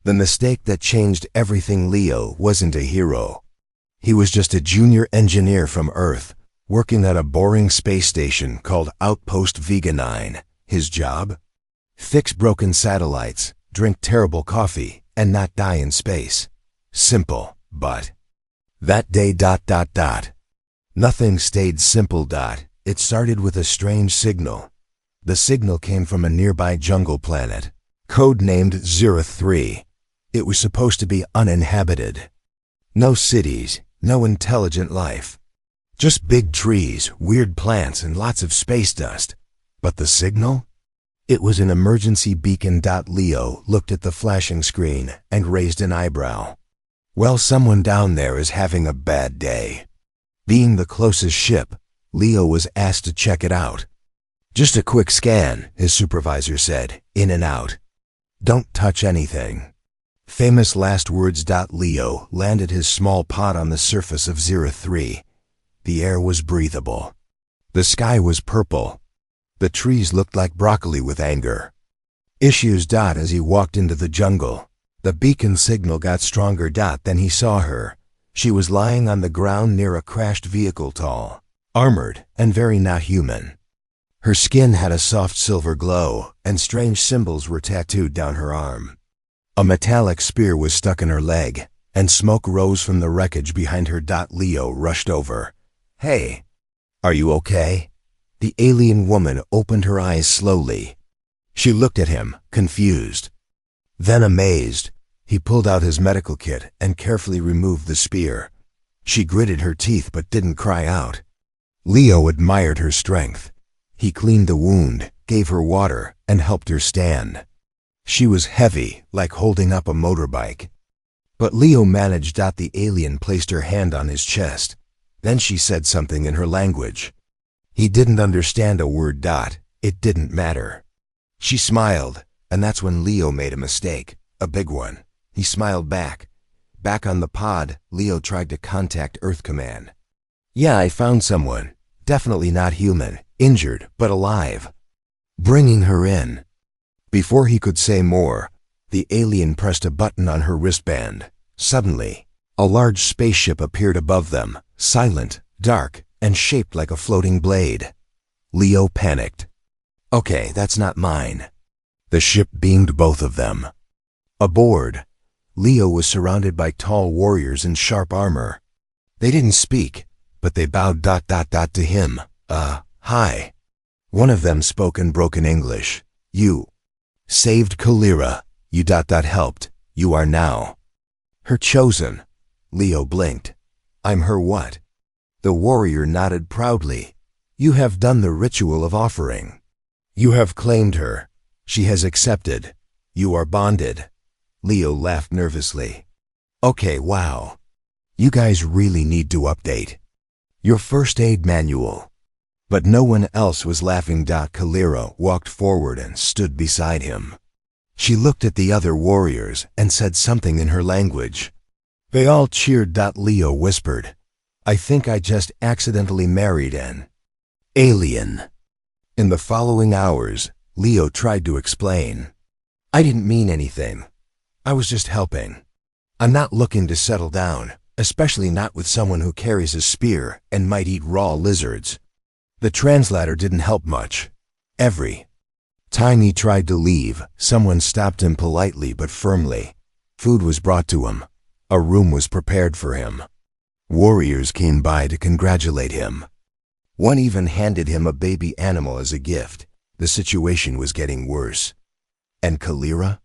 The mistake that changed everything. Leo wasn't a hero. He was just a junior engineer from Earth, working at a boring space station called Outpost Vega 9. His job? Fix broken satellites, drink terrible coffee, and not die in space. Simple, but that day ... Nothing stayed simple. It started with a strange signal. The signal came from a nearby jungle planet, code-named 03. It was supposed to be uninhabited. No cities, no intelligent life. Just big trees, weird plants, and lots of space dust. But the signal? It was an emergency beacon. Leo looked at the flashing screen and raised an eyebrow. Well, someone down there is having a bad day. Being the closest ship, Leo was asked to check it out. Just a quick scan, his supervisor said, in and out. Don't touch anything. Famous last words. Leo landed his small pod on the surface of 03. The air was breathable. The sky was purple. The trees looked like broccoli with anger. Issues. As he walked into the jungle, the beacon signal got stronger. Then he saw her. She was lying on the ground near a crashed vehicle, tall, armored, and very not human. Her skin had a soft silver glow, and strange symbols were tattooed down her arm. A metallic spear was stuck in her leg, and smoke rose from the wreckage behind her. Leo rushed over. Hey, are you okay? The alien woman opened her eyes slowly. She looked at him, confused. Then amazed, he pulled out his medical kit and carefully removed the spear. She gritted her teeth but didn't cry out. Leo admired her strength. He cleaned the wound, gave her water, and helped her stand. She was heavy, like holding up a motorbike. But Leo managed. The alien placed her hand on his chest. Then she said something in her language. He didn't understand a word. It didn't matter. She smiled, and that's when Leo made a mistake, a big one. He smiled back. Back on the pod, Leo tried to contact Earth Command. Yeah, I found someone. Definitely not human, injured, but alive. Bringing her in. Before he could say more, the alien pressed a button on her wristband. Suddenly, a large spaceship appeared above them, silent, dark, and shaped like a floating blade. Leo panicked. Okay, that's not mine. The ship beamed both of them. Aboard, Leo was surrounded by tall warriors in sharp armor. They didn't speak, but they bowed ... to him. Hi. One of them spoke in broken English. You saved Kalira. You ... helped. You are now her chosen. Leo blinked. I'm her what? The warrior nodded proudly. You have done the ritual of offering. You have claimed her. She has accepted. You are bonded. Leo laughed nervously. Okay, wow. You guys really need to update your first aid manual. But no one else was laughing. Kalira walked forward and stood beside him. She looked at the other warriors and said something in her language. They all cheered. Leo whispered, I think I just accidentally married an alien. In the following hours, Leo tried to explain. I didn't mean anything. I was just helping. I'm not looking to settle down, especially not with someone who carries a spear and might eat raw lizards. The translator didn't help much. Every time he tried to leave, someone stopped him politely but firmly. Food was brought to him. A room was prepared for him. Warriors came by to congratulate him. One even handed him a baby animal as a gift. The situation was getting worse. And Kalira?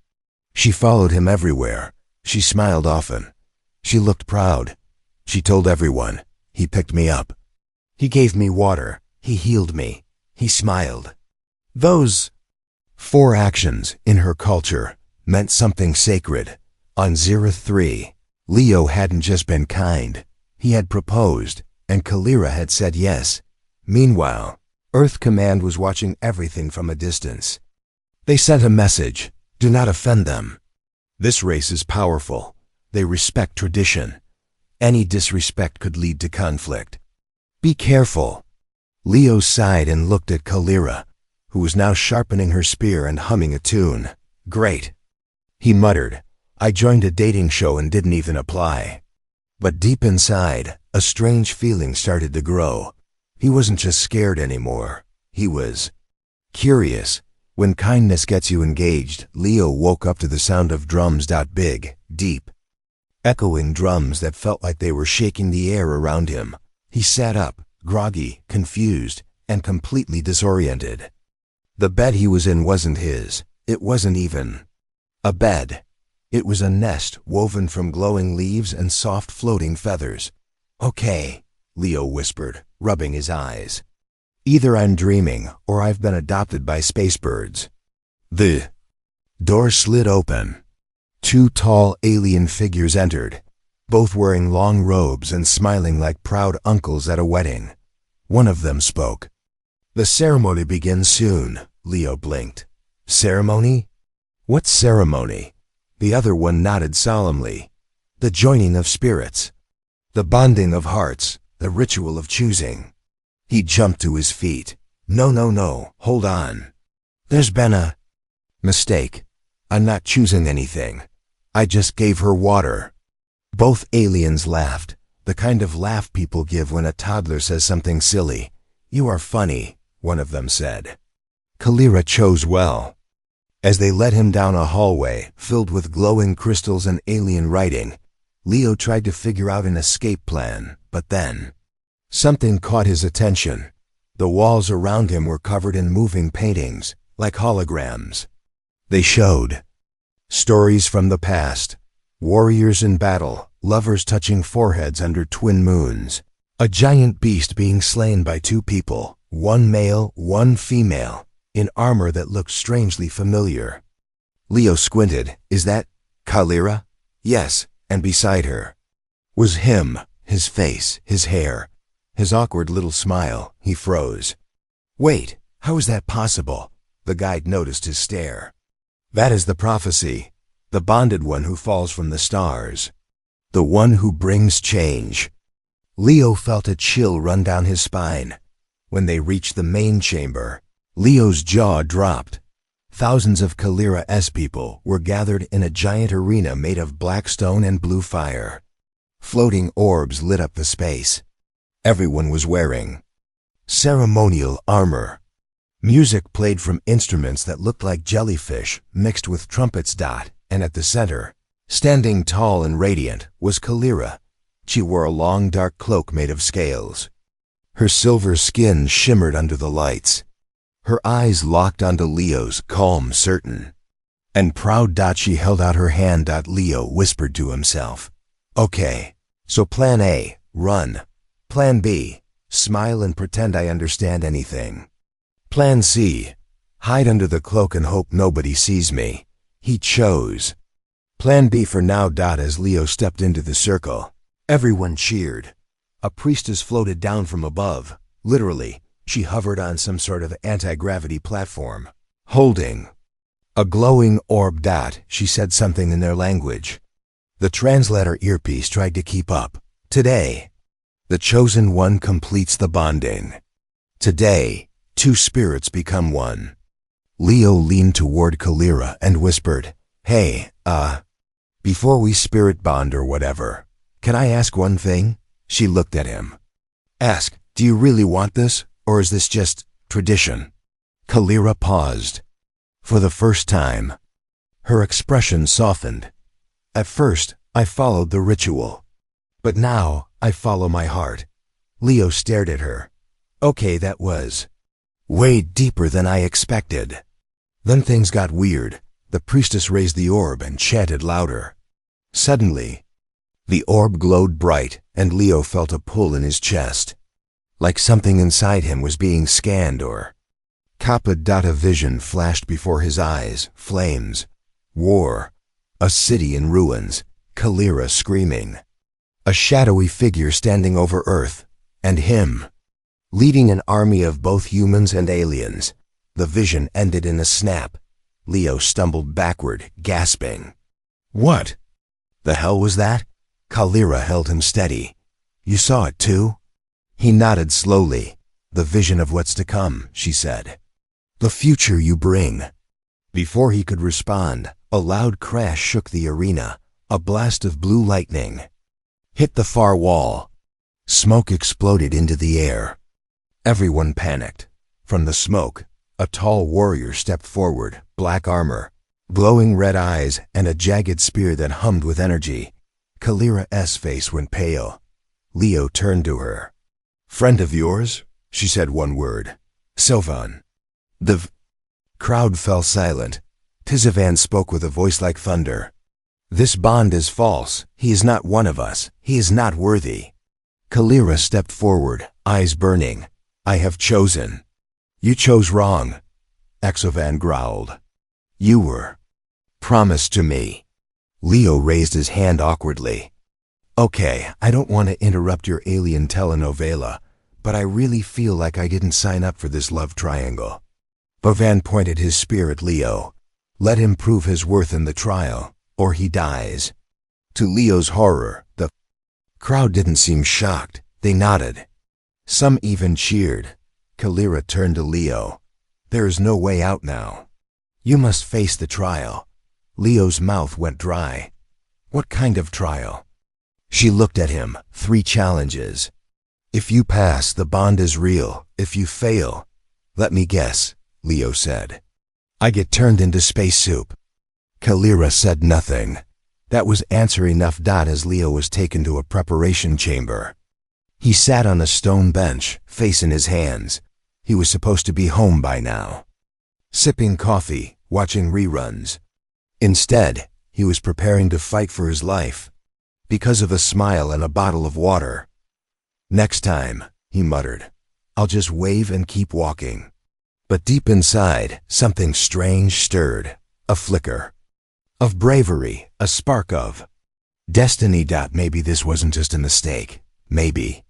She followed him everywhere. She smiled often. She looked proud. She told everyone, he picked me up. He gave me water. He healed me. He smiled. Those 4 actions in her culture meant something sacred. On 03, Leo hadn't just been kind. He had proposed, and Kalira had said yes. Meanwhile, Earth Command was watching everything from a distance. They sent a message. Do not offend them. This race is powerful. They respect tradition. Any disrespect could lead to conflict. Be careful. Leo sighed and looked at Kalira, who was now sharpening her spear and humming a tune. Great. He muttered, I joined a dating show and didn't even apply. But deep inside, a strange feeling started to grow. He wasn't just scared anymore. He was curious. When kindness gets you engaged, Leo woke up to the sound of drums. Big, deep, echoing drums that felt like they were shaking the air around him. He sat up, groggy, confused, and completely disoriented. The bed he was in wasn't his. It wasn't even a bed. It was a nest woven from glowing leaves and soft floating feathers. "Okay," Leo whispered, rubbing his eyes. "Either I'm dreaming or I've been adopted by space birds." The door slid open. Two tall alien figures entered, both wearing long robes and smiling like proud uncles at a wedding. One of them spoke. "The ceremony begins soon," Leo blinked. "Ceremony? What ceremony?" The other one nodded solemnly. "The joining of spirits. The bonding of hearts. The ritual of choosing." He jumped to his feet. No, hold on. There's been a mistake. I'm not choosing anything. I just gave her water." Both aliens laughed, the kind of laugh people give when a toddler says something silly. "You are funny," one of them said. Kalira chose well. As they led him down a hallway filled with glowing crystals and alien writing, Leo tried to figure out an escape plan, but then something caught his attention. The walls around him were covered in moving paintings, like holograms. They showed stories from the past, warriors in battle, lovers touching foreheads under twin moons, a giant beast being slain by two people, one male, one female, in armor that looked strangely familiar. Leo squinted. "Is that Kalira?" "Yes," and beside her was him, his face, his hair, his awkward little smile. He froze. "Wait, how is that possible?" The guide noticed his stare. "That is the prophecy, the bonded one who falls from the stars, the one who brings change." Leo felt a chill run down his spine. When they reached the main chamber, Leo's jaw dropped. Thousands of Kalira-S people were gathered in a giant arena made of black stone and blue fire. Floating orbs lit up the space. Everyone was wearing ceremonial armor. Music played from instruments that looked like jellyfish mixed with trumpets. And at the center, standing tall and radiant, was Kalira. She wore a long dark cloak made of scales. Her silver skin shimmered under the lights. Her eyes locked onto Leo's, calm, certain, and proud. She held out her hand. Leo whispered to himself. "Okay, so plan A, run. Plan B, smile and pretend I understand anything. Plan C, hide under the cloak and hope nobody sees me." He chose Plan B for now. As Leo stepped into the circle, everyone cheered. A priestess floated down from above. Literally, she hovered on some sort of anti-gravity platform, holding a glowing orb. She said something in their language. The translator earpiece tried to keep up. "Today, the chosen one completes the bonding. Today, two spirits become one." Leo leaned toward Kalira and whispered, "Hey, before we spirit bond or whatever, can I ask one thing?" She looked at him. "Ask, do you really want this? Or is this just tradition?" Kalira paused. For the first time, her expression softened. "At first, I followed the ritual. But now, I follow my heart." Leo stared at her. "Okay, that was way deeper than I expected." Then things got weird. The priestess raised the orb and chanted louder. Suddenly, the orb glowed bright, and Leo felt a pull in his chest, like something inside him was being scanned or copied. A vision flashed before his eyes. Flames, war, a city in ruins, Kalira screaming, a shadowy figure standing over Earth, and him, leading an army of both humans and aliens. The vision ended in a snap. Leo stumbled backward, gasping. "What the hell was that?" Kalira held him steady. "You saw it too?" He nodded slowly. "The vision of what's to come," she said. "The future you bring." Before he could respond, A loud crash shook the arena. A blast of blue lightning hit the far wall. Smoke exploded into the air. Everyone panicked. From the smoke, a tall warrior stepped forward, black armor, glowing red eyes, and a jagged spear that hummed with energy. Kalira's face went pale. Leo turned to her. "Friend of yours?" She said one word. "Sylvan." The crowd fell silent. Tizivan spoke with a voice like thunder. "This bond is false. He is not one of us. He is not worthy." Kalira stepped forward, eyes burning. "I have chosen." "You chose wrong," Exovan growled. "You were promised to me." Leo raised his hand awkwardly. "Okay, I don't want to interrupt your alien telenovela, but I really feel like I didn't sign up for this love triangle." Bovan pointed his spear at Leo. "Let him prove his worth in the trial, or he dies." To Leo's horror, the crowd didn't seem shocked. They nodded. Some even cheered. Kalira turned to Leo. "There is no way out now. You must face the trial." Leo's mouth went dry. "What kind of trial?" She looked at him. 3 challenges. "If you pass, the bond is real. If you fail—" "Let me guess," Leo said. "I get turned into space soup." Kalira said nothing. That was answer enough. As Leo was taken to a preparation chamber. He sat on a stone bench, face in his hands. He was supposed to be home by now, sipping coffee, watching reruns. Instead, he was preparing to fight for his life, because of a smile and a bottle of water. "Next time," he muttered, "I'll just wave and keep walking." But deep inside, something strange stirred, a flicker of bravery, a spark of destiny. Maybe this wasn't just a mistake. Maybe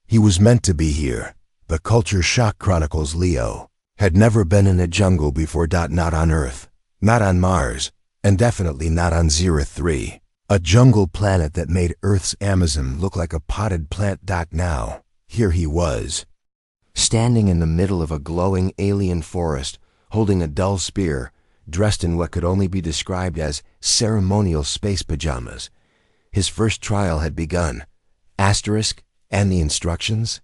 he was meant to be here. The Culture Shock chronicles Leo had never been in a jungle before. Not on Earth, not on Mars, and definitely not on Zereth 3, a jungle planet that made Earth's Amazon look like a potted plant. Now, here he was, standing in the middle of a glowing alien forest, holding a dull spear, dressed in what could only be described as ceremonial space pajamas. His first trial had begun. Asterisk, and the instructions?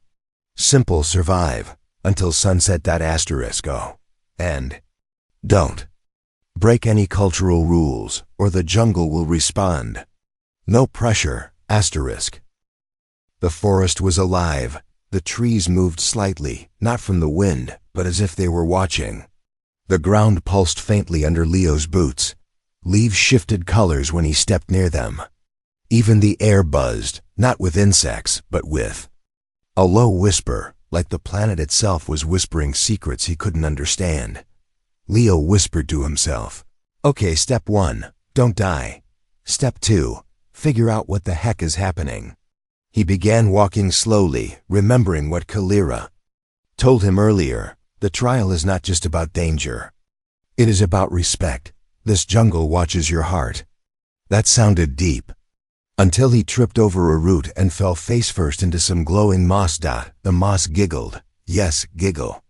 Simple: survive until sunset. Asterisk, go. And don't break any cultural rules, or the jungle will respond. No pressure. Asterisk. The forest was alive. The trees moved slightly, not from the wind, but as if they were watching. The ground pulsed faintly under Leo's boots. Leaves shifted colors when he stepped near them. Even the air buzzed, not with insects, but with a low whisper, like the planet itself was whispering secrets he couldn't understand. Leo whispered to himself, "Okay, step 1, don't die. Step 2, figure out what the heck is happening." He began walking slowly, remembering what Kalira told him earlier. The trial is not just about danger. It is about respect. This jungle watches your heart. That sounded deep, until he tripped over a root and fell face first into some glowing moss. The moss giggled. Yes, giggle.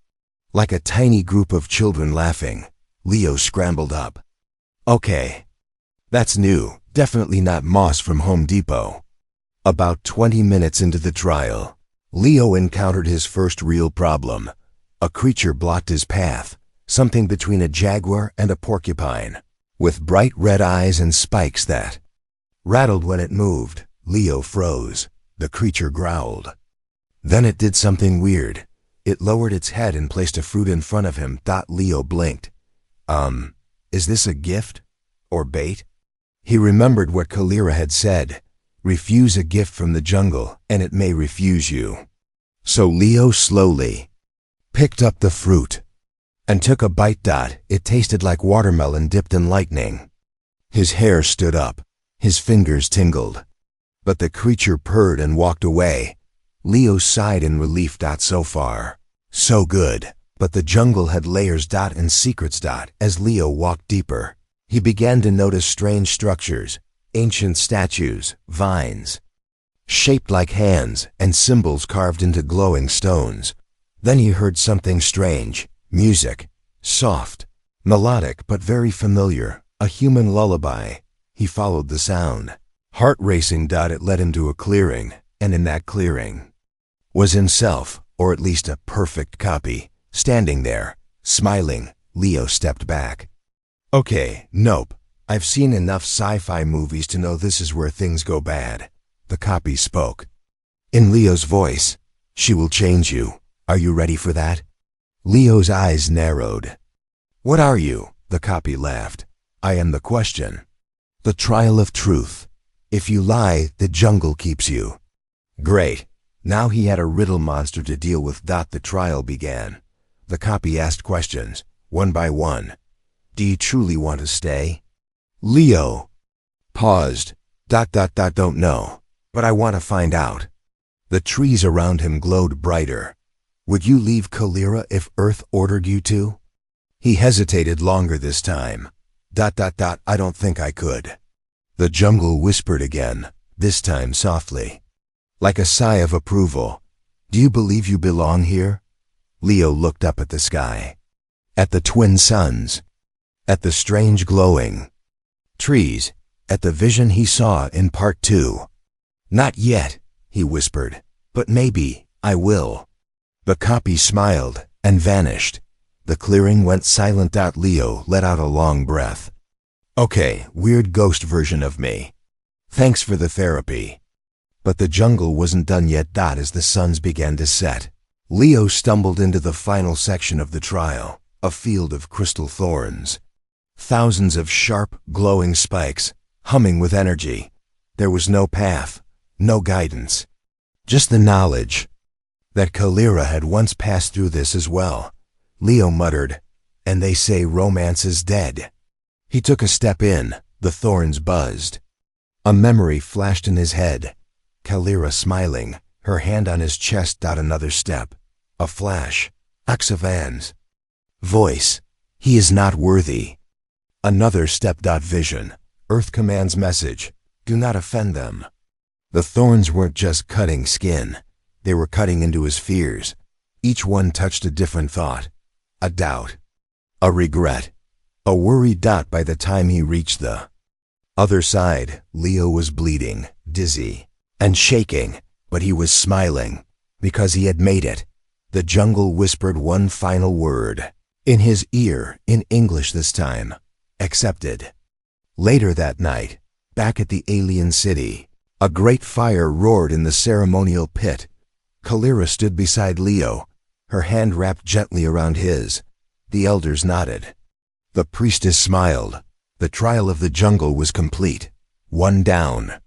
Like a tiny group of children laughing. Leo scrambled up. Okay. That's new. Definitely not moss from Home Depot. About 20 minutes into the trial, Leo encountered his first real problem. A creature blocked his path, something between a jaguar and a porcupine, with bright red eyes and spikes that rattled when it moved. Leo froze. The creature growled. Then it did something weird. It lowered its head and placed a fruit in front of him. Leo blinked. Is this a gift? Or bait? He remembered what Kalira had said. Refuse a gift from the jungle, and it may refuse you. So Leo slowly picked up the fruit and took a bite. It tasted like watermelon dipped in lightning. His hair stood up. His fingers tingled. But the creature purred and walked away. Leo sighed in relief. So far, so good. But the jungle had layers. And secrets. As Leo walked deeper, he began to notice strange structures, ancient statues, vines, shaped like hands, and symbols carved into glowing stones. Then he heard something strange. Music. Soft, melodic, but very familiar. A human lullaby. He followed the sound. Heart racing. It led him to a clearing, and in that clearing was himself, or at least a perfect copy, standing there, smiling. Leo stepped back. Okay, nope. I've seen enough sci-fi movies to know this is where things go bad. The copy spoke. In Leo's voice, "She will change you. Are you ready for that?" Leo's eyes narrowed. "What are you?" The copy laughed. "I am the question. The trial of truth. If you lie, the jungle keeps you." Great. Now he had a riddle monster to deal with. The trial began. The copy asked questions, one by one. "Do you truly want to stay?" Leo paused. Don't know, but I want to find out." The trees around him glowed brighter. "Would you leave Kalira if Earth ordered you to?" He hesitated longer this time. I don't think I could." The jungle whispered again, this time softly, like a sigh of approval. "Do you believe you belong here?" Leo looked up at the sky, at the twin suns, at the strange glowing trees, at the vision he saw in part 2. "Not yet," he whispered, "but maybe I will." The copy smiled and vanished. The clearing went silent. Leo let out a long breath. "Okay, weird ghost version of me. Thanks for the therapy." But the jungle wasn't done yet. As the suns began to set, Leo stumbled into the final section of the trial, a field of crystal thorns. Thousands of sharp, glowing spikes, humming with energy. There was no path, no guidance. Just the knowledge that Kalira had once passed through this as well. Leo muttered, "And they say romance is dead." He took a step in. The thorns buzzed. A memory flashed in his head. Kalira smiling, her hand on his chest. Another step. A flash. Axavan's voice. "He is not worthy." Another step. Vision. Earth commands message. "Do not offend them." The thorns weren't just cutting skin. They were cutting into his fears. Each one touched a different thought. A doubt. A regret. A worry. By the time he reached the other side, Leo was bleeding, dizzy, and shaking, but he was smiling, because he had made it. The jungle whispered one final word, in his ear, in English this time. "Accepted." Later that night, back at the alien city, a great fire roared in the ceremonial pit. Kalira stood beside Leo, her hand wrapped gently around his. The elders nodded. The priestess smiled. The trial of the jungle was complete. 1 down,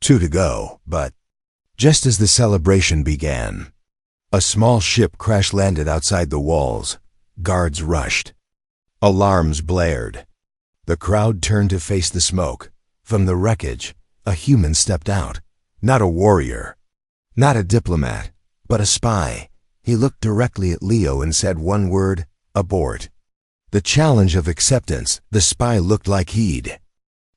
2 to go. But just as the celebration began, a small ship crash-landed outside the walls. Guards rushed. Alarms blared. The crowd turned to face the smoke. From the wreckage, a human stepped out. Not a warrior, not a diplomat, but a spy. He looked directly at Leo and said one word: "Abort." The challenge of acceptance. The spy looked like he'd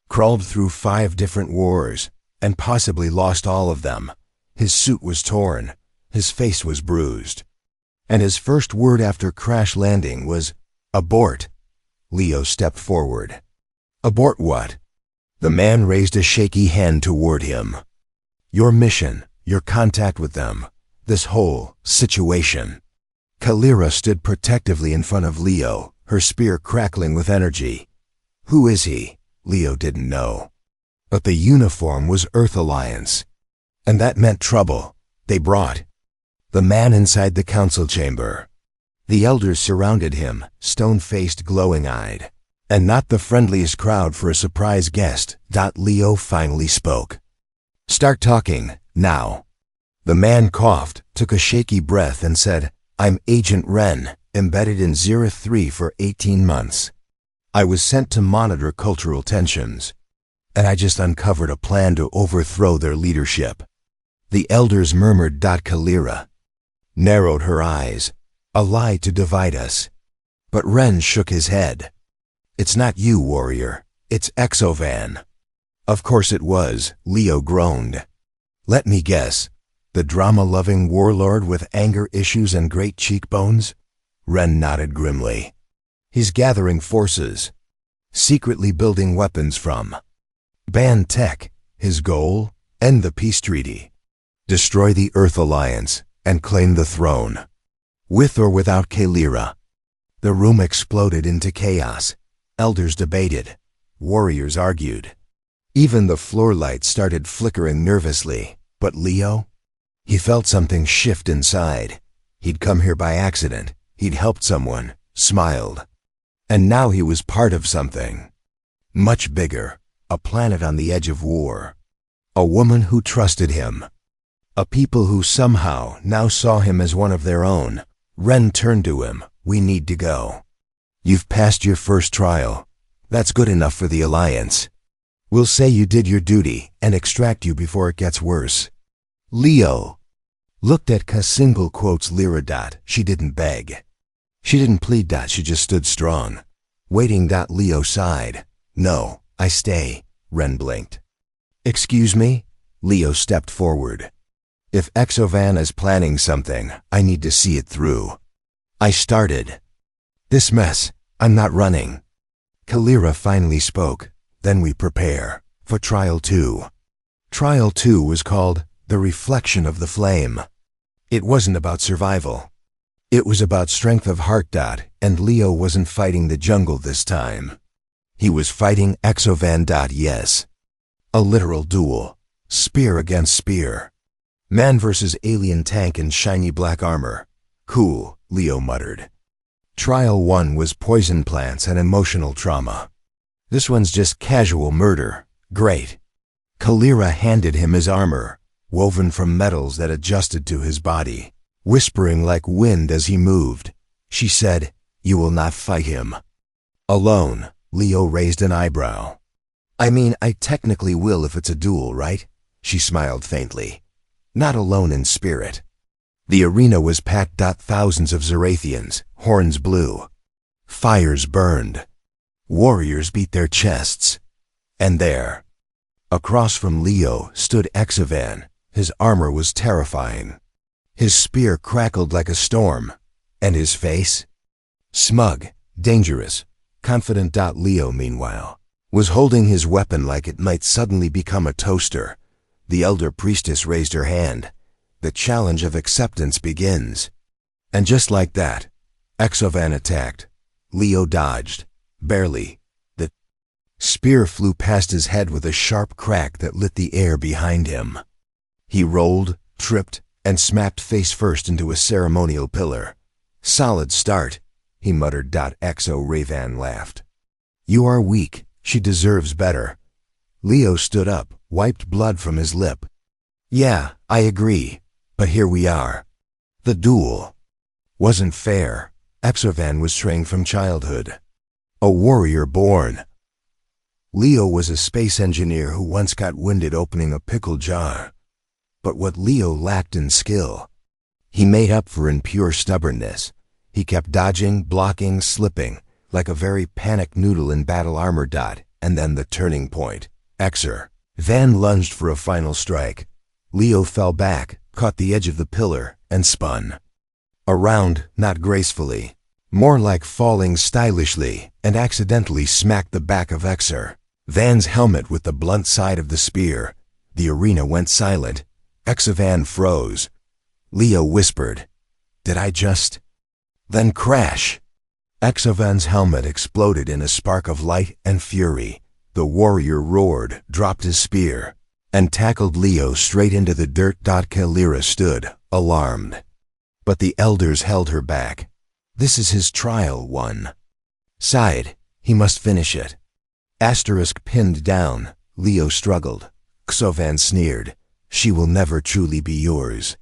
crawled through 5 different wars, and possibly lost all of them. His suit was torn, his face was bruised, and his first word after crash landing was, "Abort." Leo stepped forward. "Abort what?" The man raised a shaky hand toward him. "Your mission, your contact with them, this whole situation." Kalira stood protectively in front of Leo, her spear crackling with energy. Who is he? Leo didn't know. But the uniform was Earth Alliance. And that meant trouble. They brought the man inside the council chamber. The elders surrounded him, stone-faced, glowing-eyed. And not the friendliest crowd for a surprise guest. Leo finally spoke. "Start talking, now." The man coughed, took a shaky breath, and said, "I'm Agent Wren, embedded in Zero 3 for 18 months. I was sent to monitor cultural tensions, and I just uncovered a plan to overthrow their leadership." The elders murmured. Kalira narrowed her eyes. "A lie to divide us." But Wren shook his head. "It's not you, warrior. It's Exovan." "Of course it was," Leo groaned. "Let me guess. The drama-loving warlord with anger issues and great cheekbones?" Wren nodded grimly. "He's gathering forces. secretly building weapons from. Ban tech, his goal, end the peace treaty. Destroy the Earth Alliance and claim the throne. With or without Kalira. The room exploded into chaos. Elders debated. Warriors argued. Even the floor lights started flickering nervously. But Leo? He felt something shift inside. He'd come here by accident. He'd helped someone, smiled. And now he was part of something. Much bigger. A planet on the edge of war. A woman who trusted him. A people who somehow now saw him as one of their own. Ren turned to him. We need to go. You've passed your first trial. That's good enough for the Alliance. We'll say you did your duty and extract you before it gets worse. Leo looked at Ka single quotes Lyra. She didn't beg. She didn't plead. She just stood strong. Waiting. Leo sighed. No, I stay. Ren blinked. Excuse me? Leo stepped forward. If Exovan is planning something, I need to see it through. I started. This mess, I'm not running. Kalira finally spoke. Then we prepare for Trial 2. Trial 2 was called The Reflection of the Flame. It wasn't about survival. It was about strength of heart. And Leo wasn't fighting the jungle this time. He was fighting Exovan. Yes. A literal duel. Spear against spear. Man versus alien tank in shiny black armor. Cool, Leo muttered. Trial 1 was poison plants and emotional trauma. This one's just casual murder. Great. Kalira handed him his armor, woven from metals that adjusted to his body, whispering like wind as he moved. She said, You will not fight him. Alone, Leo raised an eyebrow. I mean, I technically will if it's a duel, right? She smiled faintly. Not alone in spirit. The arena was packed. Thousands of Zarathians, horns blew. Fires burned. Warriors beat their chests. And there, across from Leo, stood Exovan. His armor was terrifying. His spear crackled like a storm. And his face? Smug, dangerous, confident. Leo, meanwhile, was holding his weapon like it might suddenly become a toaster. The elder priestess raised her hand. The challenge of acceptance begins. And just like that, Exovan attacked. Leo dodged. Barely. The spear flew past his head with a sharp crack that lit the air behind him. He rolled, tripped, and smacked face first into a ceremonial pillar. Solid start, he muttered. Exo-Ravan laughed. You are weak. She deserves better. Leo stood up, wiped blood from his lip. Yeah, I agree. But here we are. The duel wasn't fair. Exovan was trained from childhood. A warrior born. Leo was a space engineer who once got winded opening a pickle jar. But what Leo lacked in skill, he made up for in pure stubbornness. He kept dodging, blocking, slipping, like a very panicked noodle in battle armor. And then the turning point. Van lunged for a final strike. Leo fell back, caught the edge of the pillar, and spun. Around, not gracefully, more like falling stylishly, and accidentally smacked the back of Van's helmet with the blunt side of the spear. The arena went silent. Exovan froze. Leo whispered, Did I just? Then crash. Exovan's helmet exploded in a spark of light and fury. The warrior roared, dropped his spear, and tackled Leo straight into the dirt. Kalira stood, alarmed. But the elders held her back. This is his trial 1. Sighed, he must finish it. Asterisk pinned down, Leo struggled. Exovan sneered, She will never truly be yours.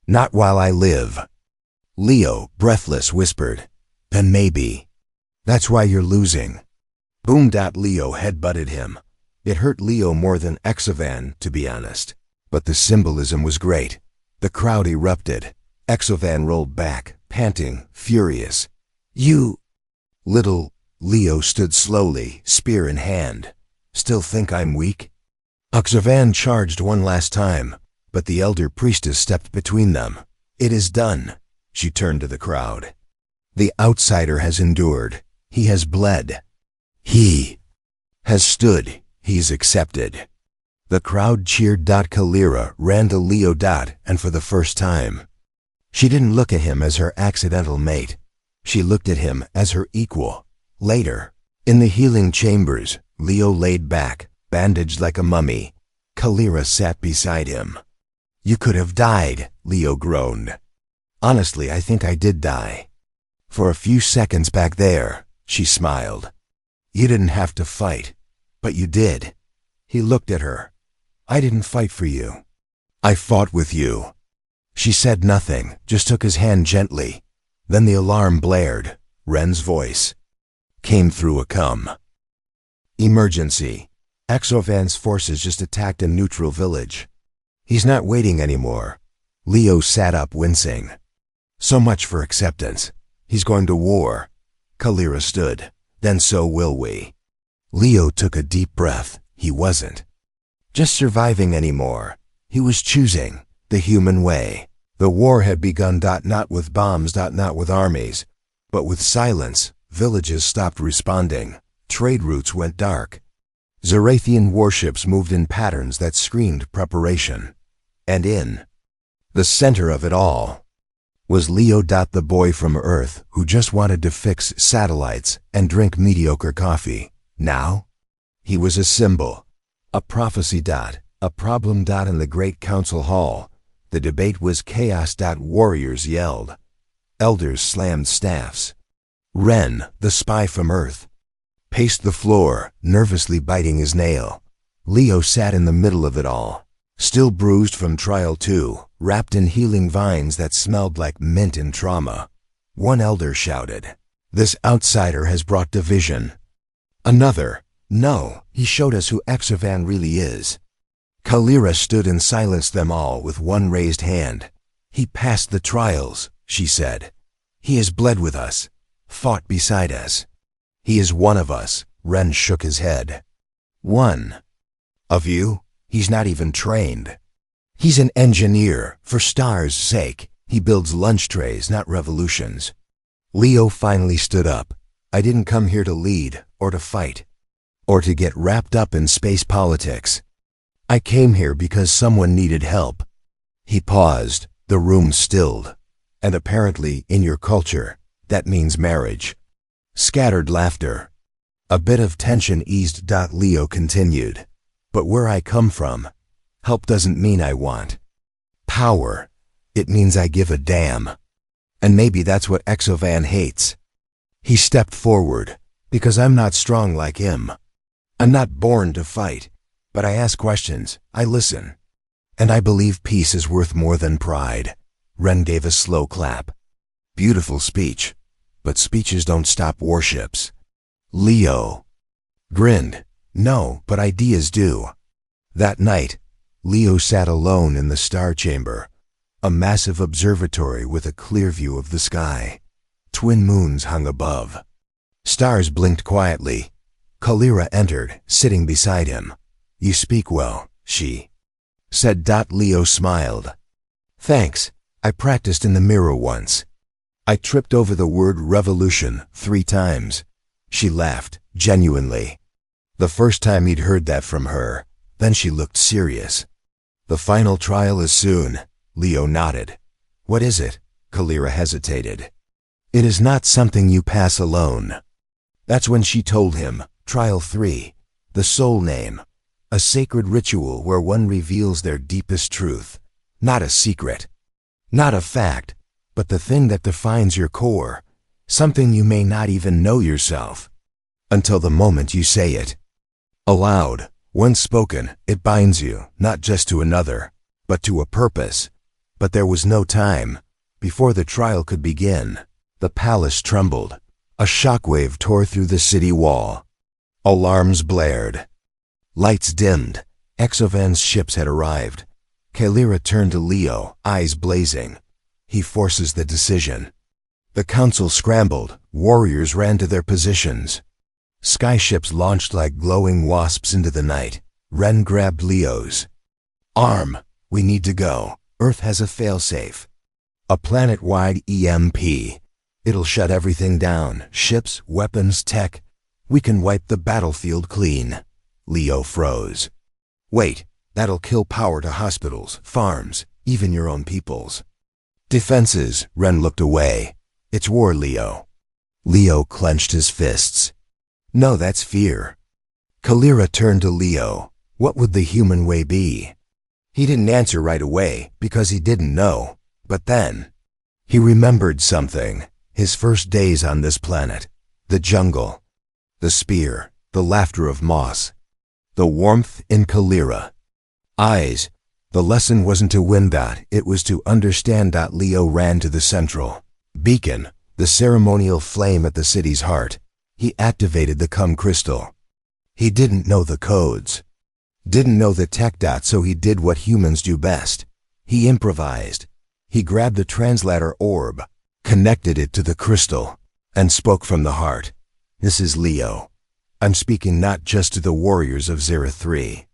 Not while I live. Leo, breathless, whispered, Then maybe. That's why you're losing. Boom. Leo headbutted him. It hurt Leo more than Exovan, to be honest. But the symbolism was great. The crowd erupted. Exovan rolled back, panting, furious. You... Little Leo stood slowly, spear in hand. Still think I'm weak? Exovan charged one last time, but the elder priestess stepped between them. It is done. She turned to the crowd. The outsider has endured. He has bled. He has stood, he's accepted. The crowd cheered. Kalira ran to Leo. And for the first time, she didn't look at him as her accidental mate. She looked at him as her equal. Later, in the healing chambers, Leo laid back, bandaged like a mummy. Kalira sat beside him. "You could have died," Leo groaned. "Honestly, I think I did die. For a few seconds back there," she smiled. "You didn't have to fight, but you did." He looked at her. "I didn't fight for you. I fought with you." She said nothing, just took his hand gently. Then the alarm blared. Ren's voice came through a "Emergency. Exovan's forces just attacked a neutral village. He's not waiting anymore." Leo sat up, wincing. "So much for acceptance. He's going to war." Kalira stood. "Then so will we." Leo took a deep breath. He wasn't just surviving anymore. He was choosing the human way. The war had begun, not with bombs, not with armies, but with silence. Villages stopped responding. Trade routes went dark. Zarathian warships moved in patterns that screamed preparation. And in the center of it all was Leo. The boy from Earth who just wanted to fix satellites and drink mediocre coffee. Now, he was a symbol, a prophecy. A problem. In the Great Council Hall, the debate was chaos. Warriors yelled. Elders slammed staffs. Ren, the spy from Earth, paced the floor, nervously biting his nail. Leo sat in the middle of it all, still bruised from Trial 2, wrapped in healing vines that smelled like mint and trauma. One elder shouted, "This outsider has brought division." Another, "No, he showed us who Exovan really is." Kalira stood and silenced them all with one raised hand. "He passed the trials," she said. "He has bled with us, fought beside us. He is one of us." Ren shook his head. "One of you? He's not even trained. He's an engineer, for stars' sake. He builds lunch trays, not revolutions." Leo finally stood up. "I didn't come here to lead, or to fight, or to get wrapped up in space politics. I came here because someone needed help." He paused. The room stilled. "And apparently, in your culture, that means marriage." Scattered laughter. A bit of tension eased. Leo continued. "But where I come from, help doesn't mean I want power. It means I give a damn. And maybe that's what Exovan hates." He stepped forward. "Because I'm not strong like him. I'm not born to fight. But I ask questions. I listen. And I believe peace is worth more than pride." Ren gave a slow clap. "Beautiful speech. But speeches don't stop warships." Leo grinned. "No, but ideas do." That night, Leo sat alone in the star chamber, a massive observatory with a clear view of the sky. Twin moons hung above. Stars blinked quietly. Kalira entered, sitting beside him. "You speak well," she said. Leo smiled. "Thanks. I practiced in the mirror once. I tripped over the word revolution 3 times. She laughed, genuinely. The first time he'd heard that from her. Then she looked serious. "The final trial is soon." Leo nodded. "What is it?" Kalira hesitated. "It is not something you pass alone." That's when she told him. Trial 3. The soul name. A sacred ritual where one reveals their deepest truth. Not a secret. Not a fact. But the thing that defines your core. Something you may not even know yourself. Until the moment you say it. Aloud. Once spoken, it binds you, not just to another, but to a purpose. But there was no time. Before the trial could begin, the palace trembled. A shockwave tore through the city wall. Alarms blared. Lights dimmed. Exovan's ships had arrived. Kalira turned to Leo, eyes blazing. He forces the decision. The council scrambled. Warriors ran to their positions. Skyships launched like glowing wasps into the night. Ren grabbed Leo's arm. "We need to go. Earth has a failsafe. A planet-wide EMP. It'll shut everything down. Ships, weapons, tech. We can wipe the battlefield clean. Leo froze. Wait, that'll kill power to hospitals, farms, even your own peoples. Defenses, Ren looked away. It's war, Leo. Leo clenched his fists. No, that's fear. Kalira turned to Leo. What would the human way be? He didn't answer right away because he didn't know. But then, he remembered something. His first days on this planet. The jungle. The spear. The laughter of moss. The warmth in Kalira. Eyes. The lesson wasn't to win that, it was to understand that. Leo ran to the central beacon, the ceremonial flame at the city's heart. He activated the cum crystal. He didn't know the codes. Didn't know the tech dot, so he did what humans do best. He improvised. He grabbed the translator orb, connected it to the crystal, and spoke from the heart. This is Leo. I'm speaking not just to the warriors of Zera 3.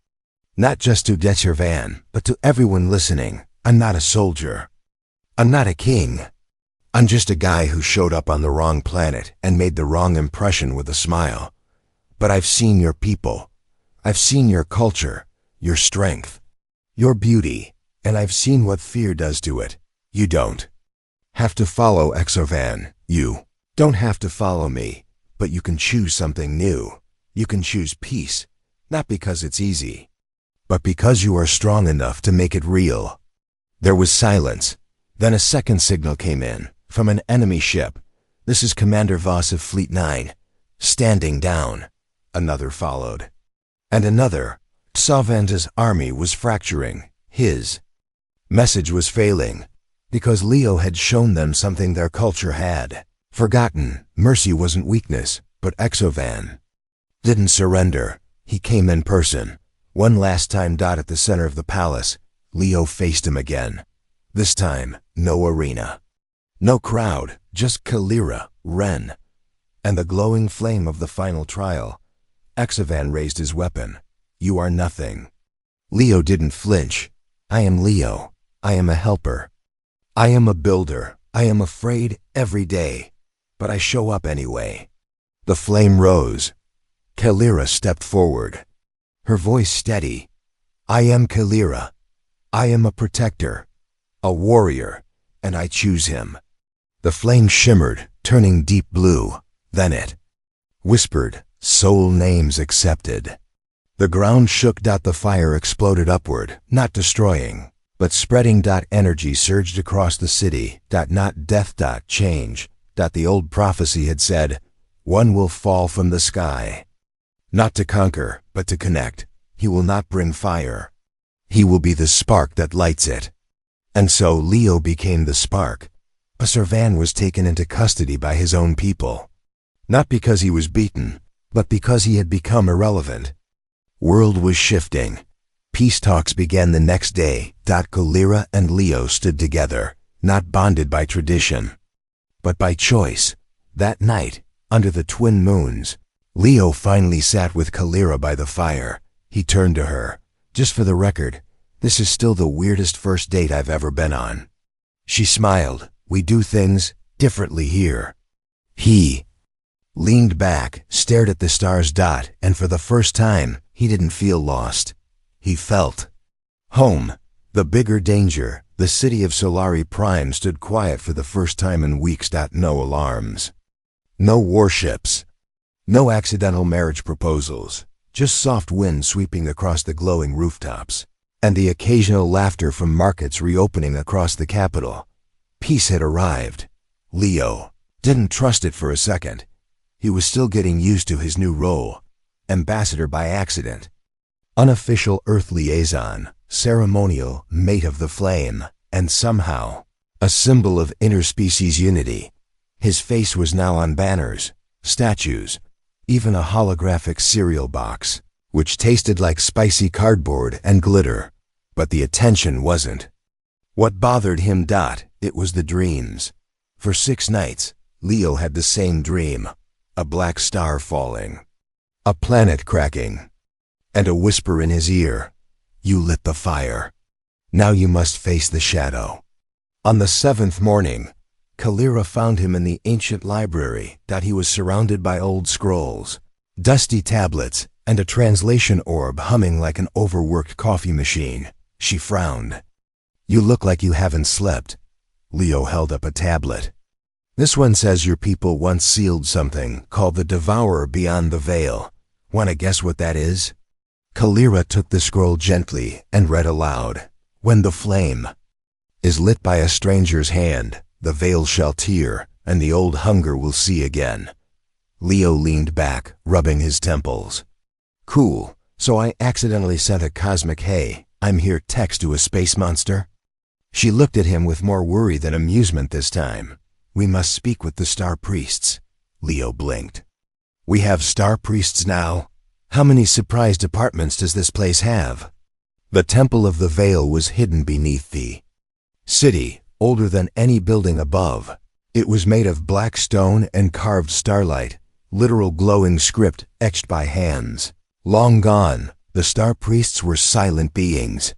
Not just to Dechervan, but to everyone listening. I'm not a soldier. I'm not a king. I'm just a guy who showed up on the wrong planet and made the wrong impression with a smile. But I've seen your people. I've seen your culture, your strength, your beauty, and I've seen what fear does to it. You don't have to follow Exovan. You don't have to follow me, but you can choose something new. You can choose peace, not because it's easy, but because you are strong enough to make it real. There was silence. Then a second signal came in, from an enemy ship. This is Commander Voss of Fleet 9. Standing down. Another followed. And another. Xavan's army was fracturing. His message was failing, because Leo had shown them something their culture had forgotten. Mercy wasn't weakness, but Exovan didn't surrender. He came in person. One last time. At the center of the palace, Leo faced him again. This time, no arena. No crowd, just Kalira, Ren, and the glowing flame of the final trial. Exovan raised his weapon. You are nothing. Leo didn't flinch. I am Leo. I am a helper. I am a builder. I am afraid every day, but I show up anyway. The flame rose. Kalira stepped forward. Her voice steady. I am Kalira. I am a protector, a warrior, and I choose him. The flame shimmered, turning deep blue. Then it whispered, soul names accepted. The ground shook. The fire exploded upward, not destroying, but spreading. Energy surged across the city. Not death. Change. The old prophecy had said, one will fall from the sky. Not to conquer, but to connect. He will not bring fire. He will be the spark that lights it. And so Leo became the spark. Servan was taken into custody by his own people. Not because he was beaten, but because he had become irrelevant. World was shifting. Peace talks began the next day. Kalira and Leo stood together, not bonded by tradition, but by choice. That night, under the twin moons, Leo finally sat with Kalira by the fire. He turned to her. Just for the record, this is still the weirdest first date I've ever been on. She smiled. We do things differently here. He leaned back, stared at the stars. And for the first time, he didn't feel lost. He felt home. The bigger danger, the city of Solari Prime, stood quiet for the first time in weeks. No alarms. No warships. No accidental marriage proposals. Just soft wind sweeping across the glowing rooftops, and the occasional laughter from markets reopening across the capital. Peace had arrived. Leo didn't trust it for a second. He was still getting used to his new role. Ambassador by accident. Unofficial Earth liaison, ceremonial mate of the flame, and somehow a symbol of interspecies unity. His face was now on banners, statues, even a holographic cereal box, which tasted like spicy cardboard and glitter. But the attention wasn't what bothered him. It was the dreams. For 6 nights, Leo had the same dream. A black star falling, a planet cracking, and a whisper in his ear. You lit the fire. Now you must face the shadow. On the 7th morning, Kalira found him in the ancient library. He was surrounded by old scrolls, Dusty tablets, and a translation orb humming like an overworked coffee machine. She frowned. You look like you haven't slept. Leo held up a tablet. This one says your people once sealed something called the Devourer beyond the veil. Want to guess what that is? Kalira took the scroll gently and read aloud. When the flame is lit by a stranger's hand, the veil shall tear, and the old hunger will see again. Leo leaned back, rubbing his temples. Cool, so I accidentally sent a cosmic "Hey, I'm here" text to a space monster? She looked at him with more worry than amusement this time. We must speak with the star priests. Leo blinked. We have star priests now? How many surprise departments does this place have? The Temple of the Veil was hidden beneath the city, older than any building above. It was made of black stone and carved starlight, literal glowing script etched by hands. Long gone, the star priests were silent beings.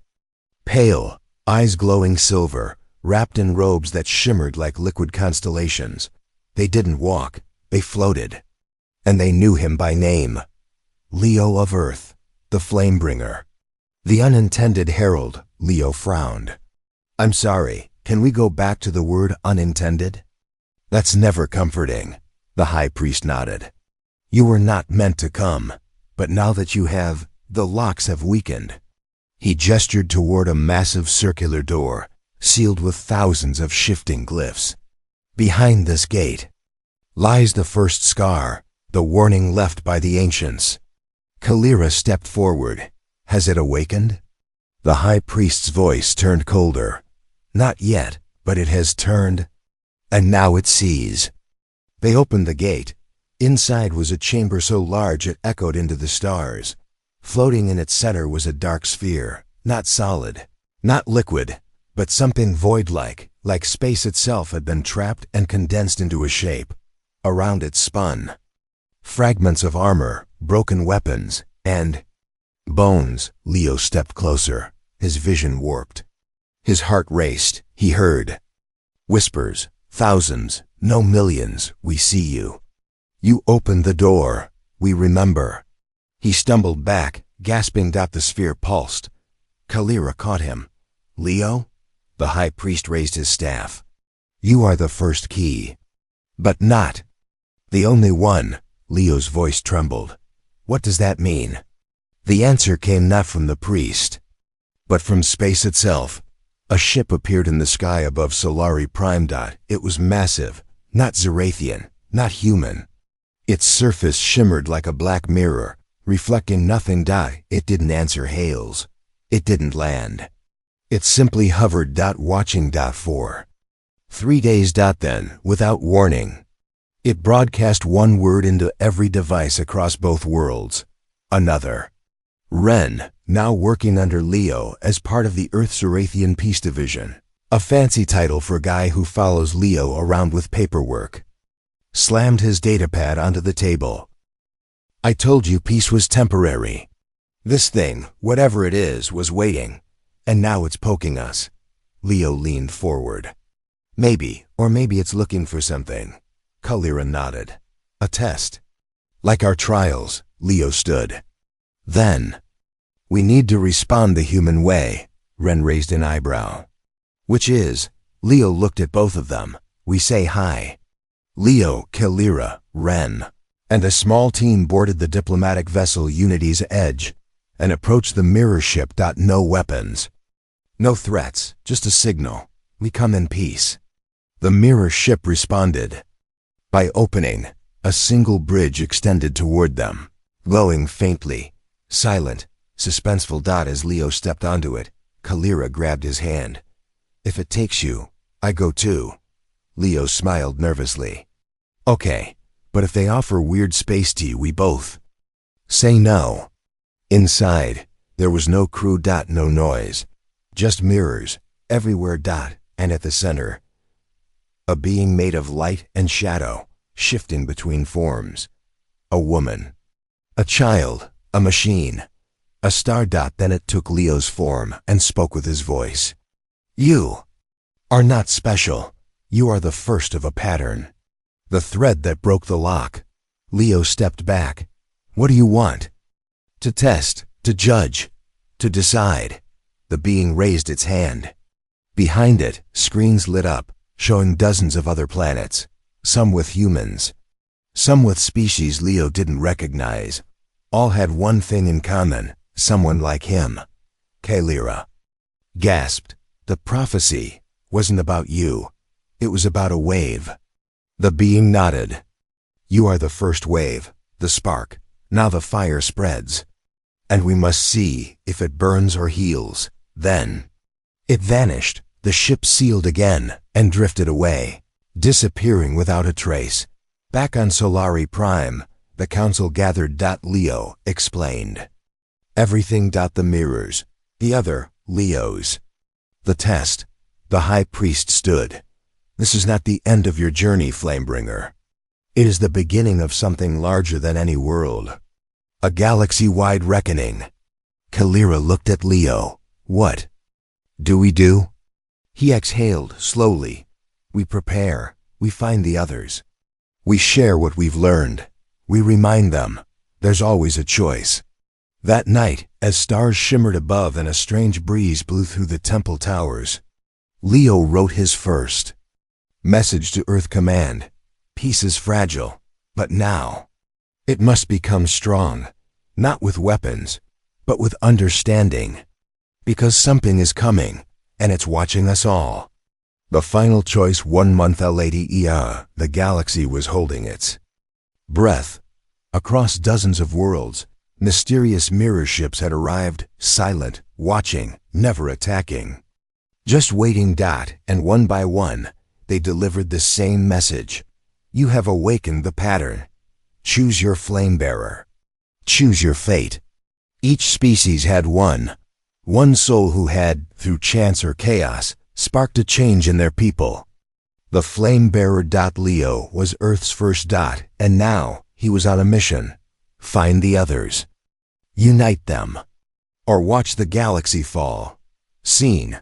Pale, eyes glowing silver, wrapped in robes that shimmered like liquid constellations. They didn't walk, they floated. And they knew him by name. Leo of Earth, the Flamebringer. The unintended herald. Leo frowned. I'm sorry, can we go back to the word unintended? That's never comforting. The high priest nodded. You were not meant to come, but now that you have, the locks have weakened. He gestured toward a massive circular door, sealed with thousands of shifting glyphs. Behind this gate lies the first scar, the warning left by the ancients. Kalira stepped forward. Has it awakened? The high priest's voice turned colder. Not yet, but it has turned. And now it sees. They opened the gate. Inside was a chamber so large it echoed into the stars. Floating in its center was a dark sphere, not solid, not liquid, but something void-like, like space itself had been trapped and condensed into a shape. Around it spun fragments of armor, broken weapons, and bones. Leo stepped closer, his vision warped. His heart raced. He heard whispers. Thousands, no millions, we see you. You opened the door. We remember. He stumbled back, gasping. The sphere pulsed. Kalira caught him. Leo? The high priest raised his staff. You are the first key. But not the only one. Leo's voice trembled. What does that mean? The answer came not from the priest, but from space itself. A ship appeared in the sky above Solari Prime. It was massive, not Zerathian, not human. Its surface shimmered like a black mirror, reflecting nothing. It didn't answer hails. It didn't land. It simply hovered. Watching. For 3 days. Then, without warning, it broadcast one word into every device across both worlds. Another. Ren, now working under Leo as part of the Earth-Zerathian Peace Division. A fancy title for a guy who follows Leo around with paperwork. Slammed his datapad onto the table. I told you peace was temporary. This thing, whatever it is, was waiting. And now it's poking us. Leo leaned forward. Maybe, or maybe it's looking for something. Kalira nodded. A test. Like our trials. Leo stood. Then, we need to respond the human way. Ren raised an eyebrow. Which is? Leo looked at both of them. We say hi. Leo, Kalira, Ren, and a small team boarded the diplomatic vessel Unity's Edge and approached the mirror ship. No weapons. No threats, just a signal. We come in peace. The mirror ship responded by opening. A single bridge extended toward them, glowing faintly, silent, suspenseful. As Leo stepped onto it, Kalira grabbed his hand. If it takes you, I go too. Leo smiled nervously. Okay, but if they offer weird space tea, we both say no. Inside, there was no crew. No noise. Just mirrors, everywhere. And at the center, a being made of light and shadow, shifting between forms. A woman. A child. A machine. A star. Then it took Leo's form and spoke with his voice. You are not special. You are the first of a pattern. The thread that broke the lock. Leo stepped back. What do you want? To test, to judge, to decide. The being raised its hand. Behind it, screens lit up, showing dozens of other planets, some with humans, some with species Leo didn't recognize. All had one thing in common, someone like him. Kalira gasped. The prophecy wasn't about you. It was about a wave. The being nodded. You are the first wave, the spark. Now the fire spreads. And we must see if it burns or heals. Then it vanished. The ship sealed again and drifted away, disappearing without a trace. Back on Solari Prime, the council gathered. Leo explained. Everything. The mirrors. The other Leos. The test. The high priest stood. This is not the end of your journey, Flamebringer. It is the beginning of something larger than any world. A galaxy-wide reckoning. Kalira looked at Leo. What do we do? He exhaled slowly. We prepare. We find the others. We share what we've learned. We remind them. There's always a choice. That night, as stars shimmered above and a strange breeze blew through the temple towers, Leo wrote his first message to Earth Command. Peace is fragile, but now it must become strong, not with weapons, but with understanding. Because something is coming, and it's watching us all. The final choice. 1 month later, the galaxy was holding its breath. Across dozens of worlds, mysterious mirror ships had arrived, silent, watching, never attacking. Just waiting. And one by one, they delivered the same message. You have awakened the pattern. Choose your flame bearer. Choose your fate. Each species had one soul who had, through chance or chaos, sparked a change in their people. The flame bearer. Leo was Earth's first. And now he was on a mission. Find the others. Unite them. Or watch the galaxy fall. Scene.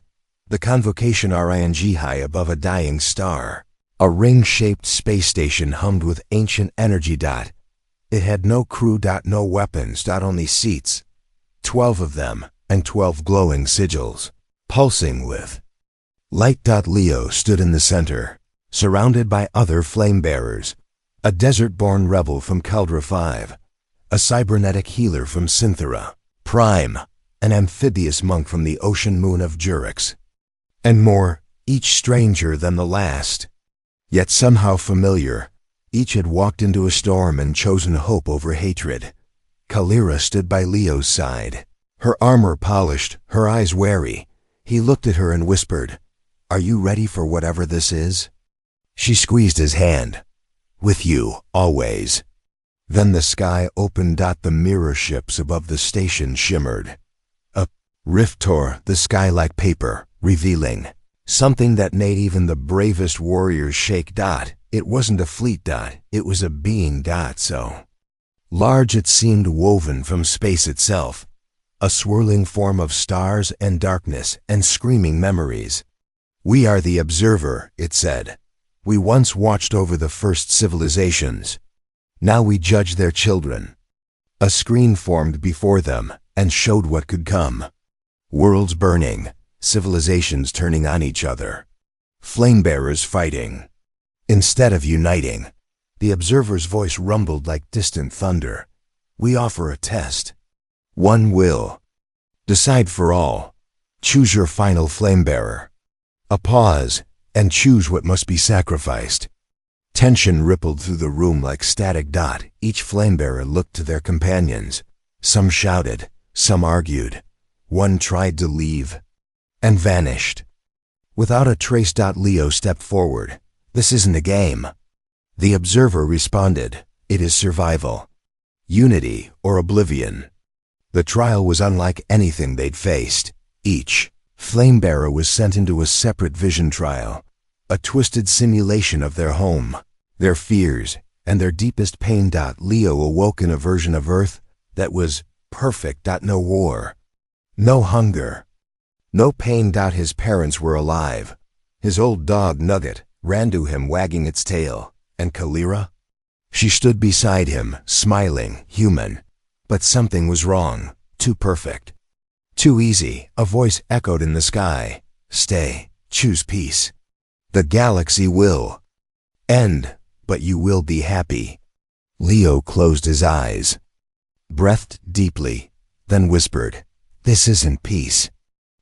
The convocation ring high above a dying star. A ring-shaped space station hummed with ancient energy. It had no crew. No weapons. Only seats. 12 of them, and 12 glowing sigils, pulsing with light. Leo stood in the center, surrounded by other flame-bearers. A desert-born rebel from Caldra 5, a cybernetic healer from Synthera Prime, an amphibious monk from the ocean moon of Jurix, and more, each stranger than the last, yet somehow familiar. Each had walked into a storm and chosen hope over hatred. Kalira stood by Leo's side, her armor polished, her eyes wary. He looked at her and whispered, "Are you ready for whatever this is?" She squeezed his hand. "With you, always." Then the sky opened. The mirror ships above the station shimmered. A rift tore the sky like paper, revealing something that made even the bravest warriors shake. It wasn't a fleet. It was a being. So large it seemed woven from space itself. A swirling form of stars and darkness and screaming memories. "We are the observer," it said. "We once watched over the first civilizations. Now we judge their children." A screen formed before them and showed what could come. Worlds burning, civilizations turning on each other, flame-bearers fighting. Instead of uniting, the observer's voice rumbled like distant thunder. "We offer a test. One will decide for all. Choose your final flame-bearer." A pause, and choose what must be sacrificed. Tension rippled through the room like static. Each flame-bearer looked to their companions. Some shouted, some argued. One tried to leave, and vanished. Without a trace. Leo stepped forward. "This isn't a game." The observer responded, "It is survival. Unity or oblivion." The trial was unlike anything they'd faced. Each flame-bearer was sent into a separate vision trial, a twisted simulation of their home, their fears, and their deepest pain. Leo awoke in a version of Earth that was perfect. No war, no hunger, no pain. His parents were alive. His old dog Nugget ran to him wagging its tail, and Kalira? She stood beside him, smiling, human, But something was wrong. Too perfect. Too easy. A voice echoed in the sky. Stay. Choose peace. The galaxy will end, but you will be happy. Leo closed his eyes, breathed deeply, then whispered, "This isn't peace.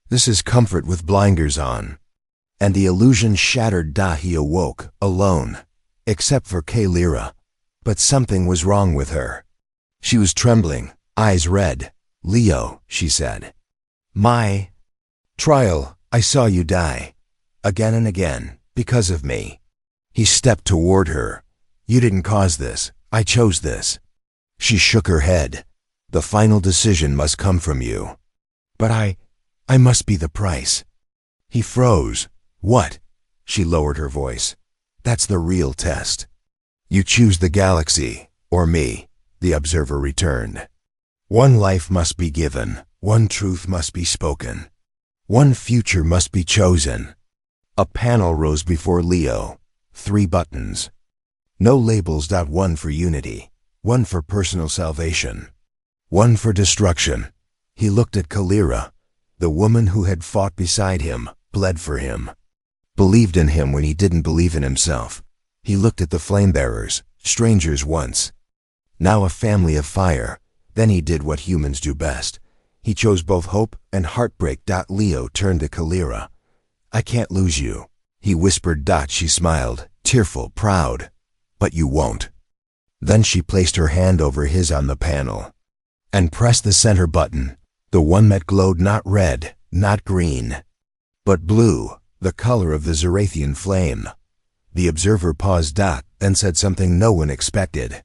This is comfort with blinders on." And the illusion shattered. He awoke, alone, except for Kalira. But something was wrong with her. She was trembling, eyes red. "Leo," she said. "My trial, I saw you die. Again and again, because of me." He stepped toward her. "You didn't cause this. I chose this." She shook her head. "The final decision must come from you." "But I must be the price." He froze. "What?" She lowered her voice. "That's the real test. You choose the galaxy, or me," the observer returned. "One life must be given, one truth must be spoken, one future must be chosen." A panel rose before Leo. 3 buttons. No labels. One for unity, one for personal salvation, one for destruction. He looked at Kalira, the woman who had fought beside him, bled for him, believed in him when he didn't believe in himself. He looked at the flame-bearers, strangers once, now a family of fire. Then he did what humans do best. He chose both hope and heartbreak. Leo turned to Kalira. "I can't lose you," he whispered. She smiled, tearful, proud. "But you won't." Then she placed her hand over his on the panel and pressed the center button, the one that glowed not red, not green, but blue, the color of the Zerathian flame. The observer paused, then said something no one expected.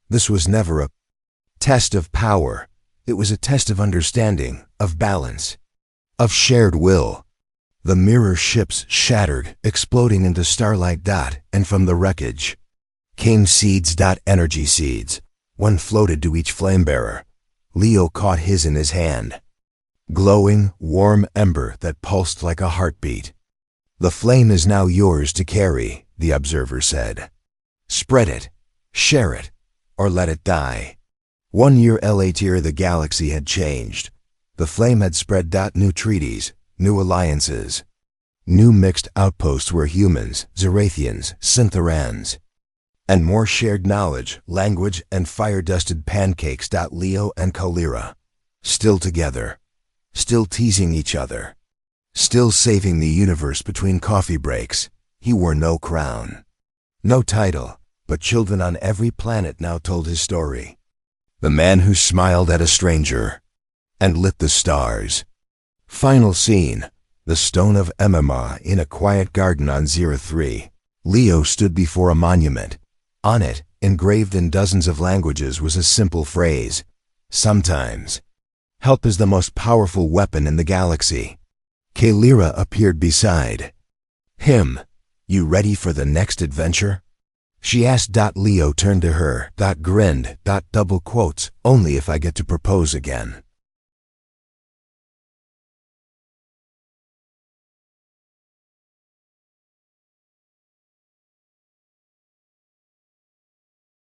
This was never a test of power. It was a test of understanding, of balance, of shared will. The mirror ships shattered, exploding into starlight. And from the wreckage came seeds. Energy seeds. One floated to each flame-bearer. Leo caught his in his hand. Glowing, warm ember that pulsed like a heartbeat. "The flame is now yours to carry," the observer said. "Spread it, share it, or let it die." 1 year later, the galaxy had changed. The flame had spread. New treaties, new alliances, new mixed outposts where humans, Zerathians, Syntharans, and more shared knowledge, language, and fire-dusted pancakes. Leo and Kalira, still together, still teasing each other, still saving the universe between coffee breaks. He wore no crown, no title, but children on every planet now told his story. The man who smiled at a stranger and lit the stars. Final scene, the stone of Emma in a quiet garden on Zero 3. Leo stood before a monument. On it, engraved in dozens of languages, was a simple phrase. Sometimes, help is the most powerful weapon in the galaxy. Kalira appeared beside him. "You ready for the next adventure?" she asked. Leo turned to her. Grinned. Double quotes, "Only if I get to propose again."